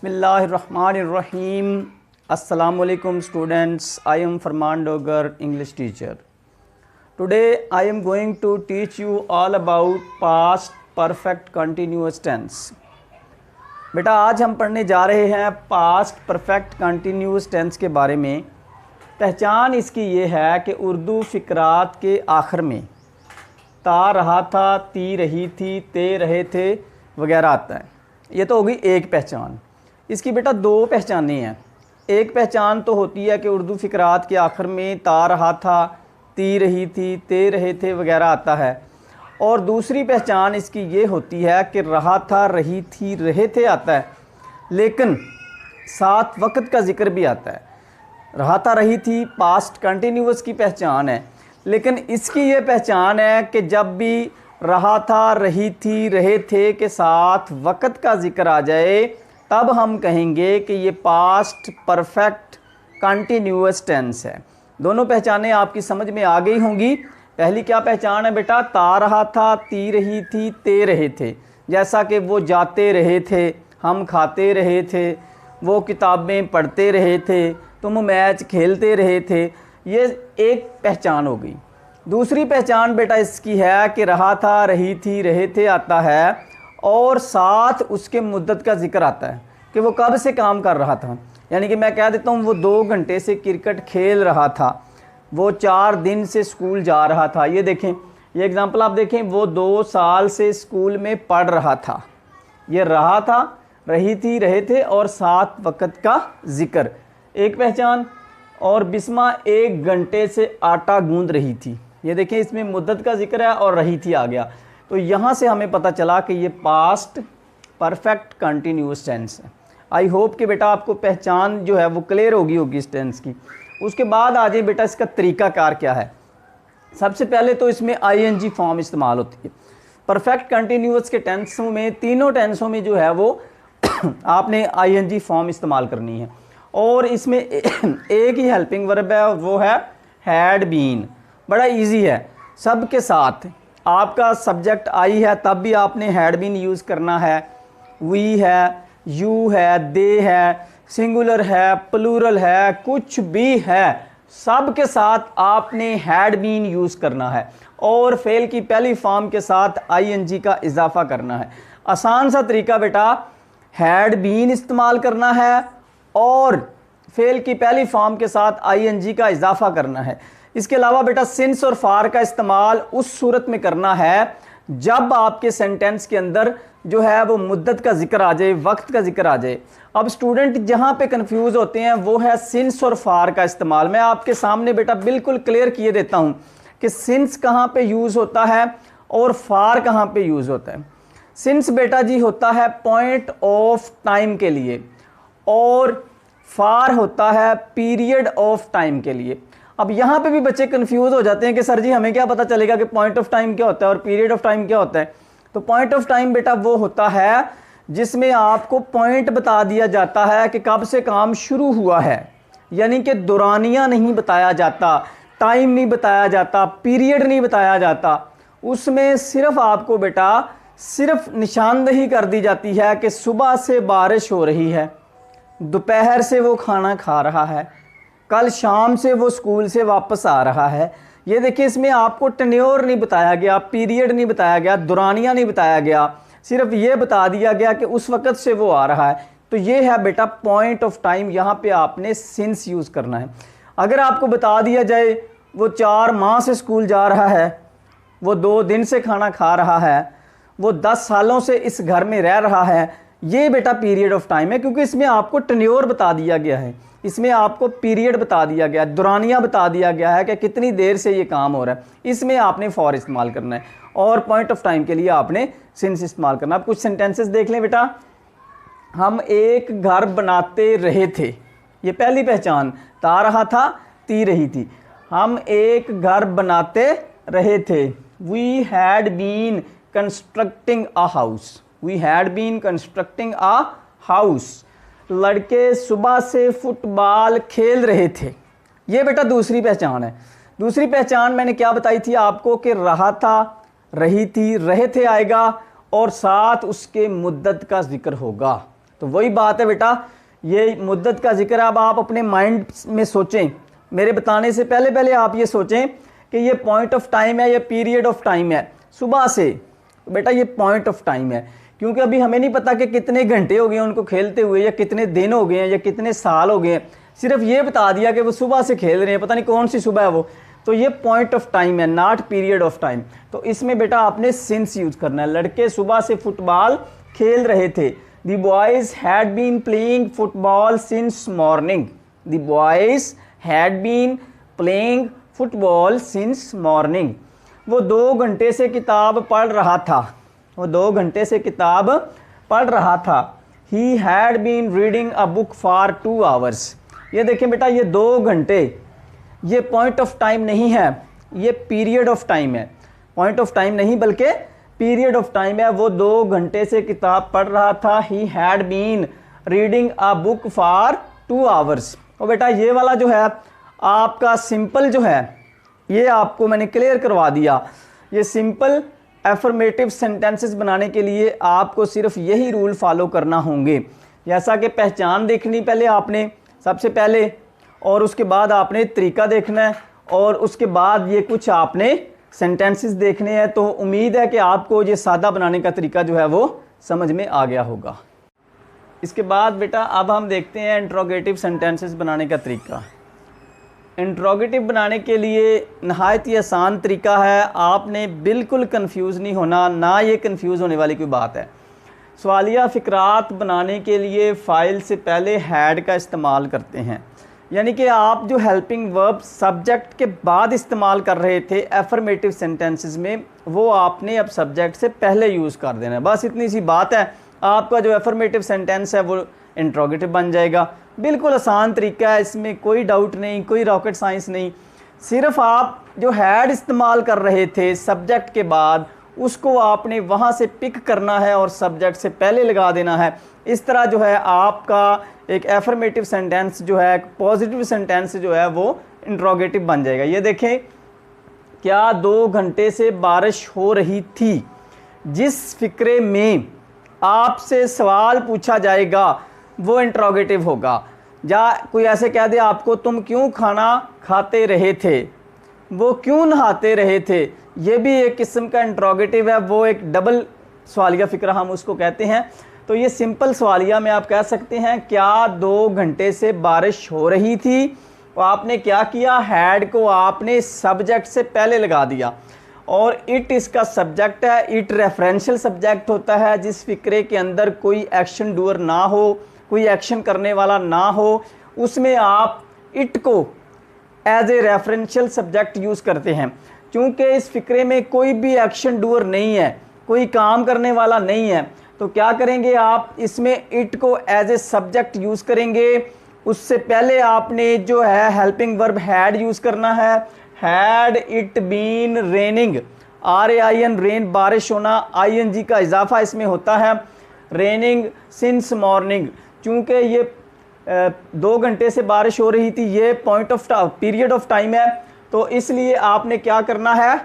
बिस्मिल्लाहिर्रहमानिर्रहीम। अस्सलामुअलैकुम students, I am Farman Dogar, English teacher. Today I am going to teach you all about past perfect continuous tense. बेटा आज हम पढ़ने जा रहे हैं पास्ट परफेक्ट कंटिन्यूअस टेंस के बारे में। पहचान इसकी ये है कि उर्दू फ़िक्रात के आखिर में ता रहा था, ती रही थी, ते रहे थे वगैरह आता है। ये तो होगी एक पहचान। इसकी बेटा दो पहचानें हैं। एक पहचान तो होती है कि उर्दू फ़िक्रात के आखिर में ता रहा था, ती रही थी, ते रहे थे वगैरह आता है। और दूसरी पहचान इसकी ये होती है कि रहा था, रही थी, रहे थे आता है, लेकिन साथ वक्त का ज़िक्र भी आता है। रहा था, रही थी पास्ट कंटिन्यूअस की पहचान है, लेकिन इसकी ये पहचान है कि जब भी रहा था, रही थी, रहे थे के साथ वक्त का ज़िक्र आ जाए तब हम कहेंगे कि ये पास्ट परफेक्ट कंटिन्यूअस टेंस है। दोनों पहचानें आपकी समझ में आ गई होंगी। पहली क्या पहचान है बेटा? ता रहा था, ती रही थी, ते रहे थे। जैसा कि वो जाते रहे थे, हम खाते रहे थे, वो किताबें पढ़ते रहे थे, तुम मैच खेलते रहे थे। ये एक पहचान हो गई। दूसरी पहचान बेटा इसकी है कि रहा था, रही थी, रहे थे आता है और साथ उसके मुद्दत का ज़िक्र आता है कि वो कब से काम कर रहा था। यानी कि मैं कह देता हूँ वो 2 घंटे से क्रिकेट खेल रहा था, वो 4 दिन से स्कूल जा रहा था। ये देखें, ये एग्ज़ाम्पल आप देखें, वो 2 साल से स्कूल में पढ़ रहा था। ये रहा था, रही थी, रहे थे और साथ वक़्त का ज़िक्र एक पहचान। और बिस्मा 1 घंटे से आटा गूंद रही थी। ये देखें, इसमें मुद्दत का ज़िक्र है और रही थी आ गया। तो यहाँ से हमें पता चला कि ये पास्ट परफेक्ट कंटिन्यूअस टेंस है। आई होप कि बेटा आपको पहचान जो है वो क्लियर होगी इस टेंस की। उसके बाद आ जाए बेटा इसका तरीक़ाकार क्या है। सबसे पहले तो इसमें आईएनजी फॉर्म इस्तेमाल होती है। परफेक्ट कंटिन्यूअस के टेंसों में, तीनों टेंसों में जो है वो आपने आईएनजी फॉर्म इस्तेमाल करनी है। और इसमें एक ही हेल्पिंग वर्ब है, वो है हैड बीन। बड़ा इजी है। सब के साथ आपका सब्जेक्ट आई है तब भी आपने हैड बीन यूज़ करना है। वी है, यू है, दे है, सिंगुलर है, प्लूरल है, कुछ भी है, सब के साथ आपने हैड बीन यूज़ करना है। और फेल की पहली फॉर्म के साथ आईएनजी का इजाफा करना है। आसान सा तरीका बेटा, हैड बीन इस्तेमाल करना है और फेल की पहली फॉर्म के साथ आईएनजी का इजाफा करना है। इसके अलावा बेटा सिंस और फार का इस्तेमाल उस सूरत में करना है जब आपके सेंटेंस के अंदर जो है वो मुद्दत का जिक्र आ जाए, वक्त का जिक्र आ जाए। अब स्टूडेंट जहां पे कंफ्यूज होते हैं वो है सिंस और फार का इस्तेमाल। मैं आपके सामने बेटा बिल्कुल क्लियर किए देता हूं कि सिंस कहां पे यूज़ होता है और फार कहां पे यूज़ होता है। सिंस बेटा जी होता है पॉइंट ऑफ टाइम के लिए और फार होता है पीरियड ऑफ टाइम के लिए। अब यहाँ पे भी बच्चे कंफ्यूज हो जाते हैं कि सर जी हमें क्या पता चलेगा कि पॉइंट ऑफ टाइम क्या होता है और पीरियड ऑफ टाइम क्या होता है। तो पॉइंट ऑफ टाइम बेटा वो होता है जिसमें आपको पॉइंट बता दिया जाता है कि कब से काम शुरू हुआ है, यानी कि दौरानिया नहीं बताया जाता, टाइम नहीं बताया जाता, पीरियड नहीं बताया जाता। उसमें सिर्फ आपको बेटा सिर्फ निशानदही कर दी जाती है कि सुबह से बारिश हो रही है, दोपहर से वो खाना खा रहा है, कल शाम से वो स्कूल से वापस आ रहा है। ये देखिए, इसमें आपको टेन्योर नहीं बताया गया, पीरियड नहीं बताया गया, दौरानिया नहीं बताया गया, सिर्फ ये बता दिया गया कि उस वक़्त से वो आ रहा है। तो ये है बेटा पॉइंट ऑफ टाइम। यहाँ पे आपने सिंस यूज़ करना है। अगर आपको बता दिया जाए वो 4 माह से स्कूल जा रहा है, वो 2 दिन से खाना खा रहा है, वो 10 सालों से इस घर में रह रहा है, ये बेटा पीरियड ऑफ टाइम है, क्योंकि इसमें आपको टेन्योर बता दिया गया है, इसमें आपको पीरियड बता दिया गया, दौरानिया बता दिया गया है कि कितनी देर से ये काम हो रहा है। इसमें आपने फॉर इस्तेमाल करना है और पॉइंट ऑफ टाइम के लिए आपने सिंस इस्तेमाल करना है। अब कुछ सेंटेंसेस देख लें बेटा। हम एक घर बनाते रहे थे, ये पहली पहचान। ता रहा था, ती रही थी। हम एक घर बनाते रहे थे। We had been constructing a house. We had been constructing a house. लड़के सुबह से फुटबॉल खेल रहे थे। ये बेटा दूसरी पहचान है। दूसरी पहचान मैंने क्या बताई थी आपको कि रहा था, रही थी, रहे थे आएगा और साथ उसके मुद्दत का जिक्र होगा। तो वही बात है बेटा, ये मुद्दत का जिक्र अब आप अपने माइंड में सोचें, मेरे बताने से पहले पहले आप ये सोचें कि ये पॉइंट ऑफ टाइम है या पीरियड ऑफ टाइम है सुबह से। तो बेटा ये पॉइंट ऑफ टाइम है, क्योंकि अभी हमें नहीं पता कि कितने घंटे हो गए उनको खेलते हुए, या कितने दिन हो गए हैं, या कितने साल हो गए हैं। सिर्फ ये बता दिया कि वो सुबह से खेल रहे हैं, पता नहीं कौन सी सुबह है वो। तो ये पॉइंट ऑफ टाइम है, नॉट पीरियड ऑफ टाइम। तो इसमें बेटा आपने सिंस यूज करना है। लड़के सुबह से फुटबॉल खेल रहे थे। The boys had been playing football since morning. The boys had been playing football since morning. वो 2 घंटे से किताब पढ़ रहा था। वो 2 घंटे से किताब पढ़ रहा था। He had been reading a book for 2 hours. ये देखें बेटा, ये 2 घंटे, ये पॉइंट ऑफ टाइम नहीं है, ये पीरियड ऑफ टाइम है। पॉइंट ऑफ टाइम नहीं बल्कि पीरियड ऑफ टाइम है। वो 2 घंटे से किताब पढ़ रहा था। He had been reading a book for 2 hours. और बेटा ये वाला जो है आपका सिंपल जो है, ये आपको मैंने क्लियर करवा दिया। ये सिंपल एफर्मेटिव सेंटेंसेस बनाने के लिए आपको सिर्फ यही रूल फॉलो करना होंगे। जैसा कि पहचान देखनी पहले आपने सबसे पहले, और उसके बाद आपने तरीका देखना है, और उसके बाद ये कुछ आपने सेंटेंसेस देखने हैं। तो उम्मीद है कि आपको ये सादा बनाने का तरीका जो है वो समझ में आ गया होगा। इसके बाद बेटा अब हम देखते हैं इंट्रोगेटिव सेंटेंसेस बनाने का तरीका। इंट्रोगेटिव बनाने के लिए नहायत ही आसान तरीका है, आपने बिल्कुल कंफ्यूज नहीं होना, ना ये कंफ्यूज होने वाली कोई बात है। सवालिया फ़िक्रात बनाने के लिए फ़ाइल से पहले हैड का इस्तेमाल करते हैं, यानी कि आप जो हेल्पिंग वर्ब सब्जेक्ट के बाद इस्तेमाल कर रहे थे एफर्मेटिव सेंटेंसेस में, वो आपने अब सब्जेक्ट से पहले यूज़ कर देना है। बस इतनी सी बात है, आपका जो एफर्मेटिव सेंटेंस है वो इंट्रोगेटिव बन जाएगा। बिल्कुल आसान तरीका है, इसमें कोई डाउट नहीं, कोई रॉकेट साइंस नहीं। सिर्फ आप जो हैड इस्तेमाल कर रहे थे सब्जेक्ट के बाद, उसको आपने वहाँ से पिक करना है और सब्जेक्ट से पहले लगा देना है। इस तरह जो है आपका एक एफर्मेटिव सेंटेंस जो है, पॉजिटिव सेंटेंस जो है वो इंट्रोगेटिव बन जाएगा। ये देखें, क्या 2 घंटे से बारिश हो रही थी। जिस फिक्रे में आपसे सवाल पूछा जाएगा वो इंट्रोगेटिव होगा। या कोई ऐसे कह दे आपको, तुम क्यों खाना खाते रहे थे, वो क्यों नहाते रहे थे, ये भी एक किस्म का इंट्रोगेटिव है। वो एक डबल सवालिया फ़िक्रा हम उसको कहते हैं। तो ये सिंपल सवालिया में आप कह सकते हैं, क्या 2 घंटे से बारिश हो रही थी। तो आपने क्या किया, हैड को आपने सब्जेक्ट से पहले लगा दिया, और इट इसका सब्जेक्ट है। इट रेफरेंशियल सब्जेक्ट होता है जिस फिक्रे के अंदर कोई एक्शन डूअर ना हो, कोई एक्शन करने वाला ना हो, उसमें आप इट को as a referential subject use करते हैं। क्योंकि इस फिक्रे में कोई भी एक्शन डूअर नहीं है, कोई काम करने वाला नहीं है, तो क्या करेंगे आप, इसमें इट को एज ए सब्जेक्ट यूज़ करेंगे। उससे पहले आपने जो है हेल्पिंग वर्ब हैड यूज़ करना है। Had it been raining, RAIN rain बारिश होना, ING का इजाफा इसमें होता है। रेनिंग सिंस मॉर्निंग, चूँकि ये 2 घंटे से बारिश हो रही थी, ये point of period of time है, तो इसलिए आपने क्या करना है,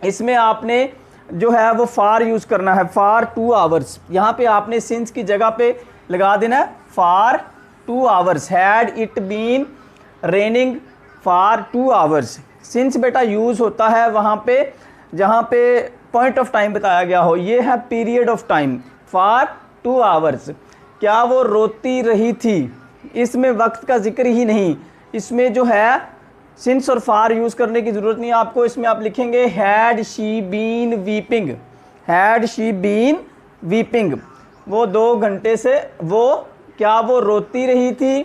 इसमें आपने जो है वो फार यूज़ करना है, फार 2 आवर्स। यहाँ पे आपने सिंस की जगह पे लगा देना है for 2 hours. Had it been raining for 2 hours. Since बेटा यूज़ होता है वहाँ पे जहाँ पे पॉइंट ऑफ टाइम बताया गया हो। ये है period of time, far 2 hours. क्या वो रोती रही थी, इसमें वक्त का जिक्र ही नहीं, इसमें जो है सिंस और फार यूज़ करने की ज़रूरत नहीं आपको। इसमें आप लिखेंगे had she been weeping, had she been weeping. वो 2 घंटे से क्या वो रोती रही थी,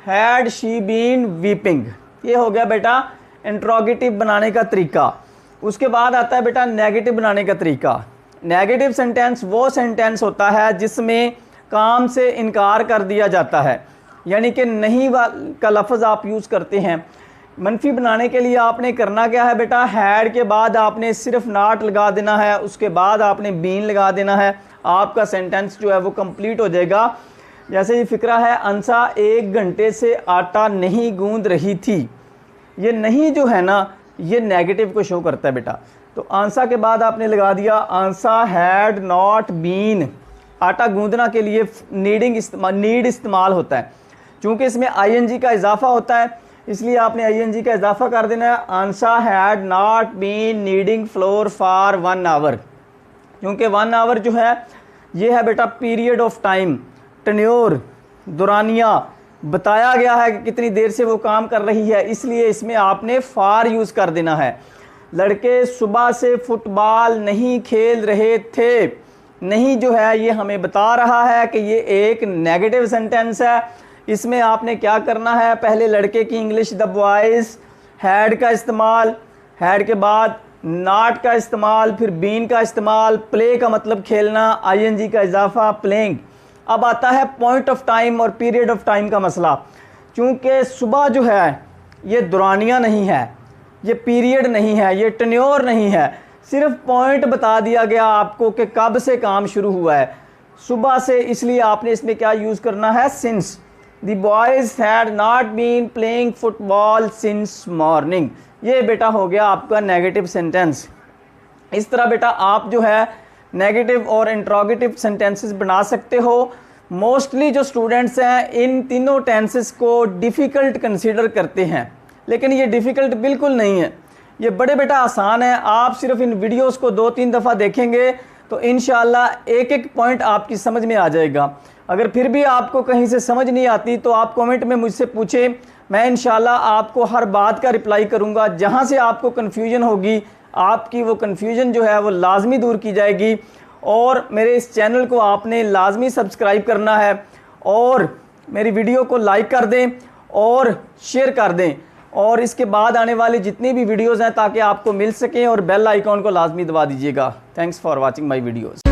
हैड शी बीन वीपिंग। ये हो गया बेटा इंट्रोगेटिव बनाने का तरीका। उसके बाद आता है बेटा नेगेटिव बनाने का तरीका। नेगेटिव सेंटेंस वो सेंटेंस होता है जिसमें काम से इनकार कर दिया जाता है, यानी कि नहीं का लफ्ज़ आप यूज़ करते हैं। मनफी बनाने के लिए आपने करना क्या है बेटा, हैड के बाद आपने सिर्फ नॉट लगा देना है, उसके बाद आपने बीन लगा देना है, आपका सेंटेंस जो है वो कंप्लीट हो जाएगा। जैसे ये फिक्रा है, अंसा 1 घंटे से आटा नहीं गूंद रही थी। ये नहीं जो है ना, ये नेगेटिव को शो करता है बेटा। तो आंसा के बाद आपने लगा दिया, आंसा हैड नॉट बीन आटा गूंदना के लिए नीड इस्तेमाल होता है। चूँकि इसमें आईएनजी का इजाफा होता है इसलिए आपने आईएनजी का इजाफा कर देना है। आंसा had not been needing floor for 1 hour, क्योंकि 1 आवर जो है ये है बेटा पीरियड ऑफ टाइम, टेन्योर, दुरानिया बताया गया है कि कितनी देर से वो काम कर रही है, इसलिए इसमें आपने फार यूज़ कर देना है। लड़के सुबह से फुटबॉल नहीं खेल रहे थे, नहीं जो है ये हमें बता रहा है कि ये एक नेगेटिव सेंटेंस है। इसमें आपने क्या करना है, पहले लड़के की इंग्लिश द बॉयज़, हैड का इस्तेमाल, हैड के बाद नॉट का इस्तेमाल, फिर बीन का इस्तेमाल, प्ले का मतलब खेलना, आईएनजी का इजाफा प्लेइंग। अब आता है पॉइंट ऑफ टाइम और पीरियड ऑफ टाइम का मसला। चूँकि सुबह जो है ये दुरानिया नहीं है, ये पीरियड नहीं है, ये टेन्योर नहीं है, सिर्फ पॉइंट बता दिया गया आपको कि कब से काम शुरू हुआ है, सुबह से, इसलिए आपने इसमें क्या यूज़ करना है, since. The boys had not been playing football since morning. ये बेटा हो गया आपका नेगेटिव सेंटेंस। इस तरह बेटा आप जो है नेगेटिव और इंट्रोगेटिव सेंटेंसेस बना सकते हो। मोस्टली जो स्टूडेंट्स हैं इन तीनों टेंसेस को डिफ़िकल्ट कंसीडर करते हैं, लेकिन ये डिफ़िकल्ट बिल्कुल नहीं है, ये बड़े बेटा आसान है। आप सिर्फ इन वीडियोस को 2-3 दफ़ा देखेंगे तो इंशाल्लाह एक एक पॉइंट आपकी समझ में आ जाएगा। अगर फिर भी आपको कहीं से समझ नहीं आती तो आप कमेंट में मुझसे पूछें, मैं इंशाल्लाह आपको हर बात का रिप्लाई करूँगा। जहाँ से आपको कन्फ्यूजन होगी आपकी वो कन्फ्यूजन जो है वो लाजमी दूर की जाएगी। और मेरे इस चैनल को आपने लाजमी सब्सक्राइब करना है और मेरी वीडियो को लाइक कर दें और शेयर कर दें, और इसके बाद आने वाली जितनी भी वीडियोज़ हैं ताकि आपको मिल सकें, और बेल आइकॉन को लाजमी दबा दीजिएगा। Thanks for watching my videos.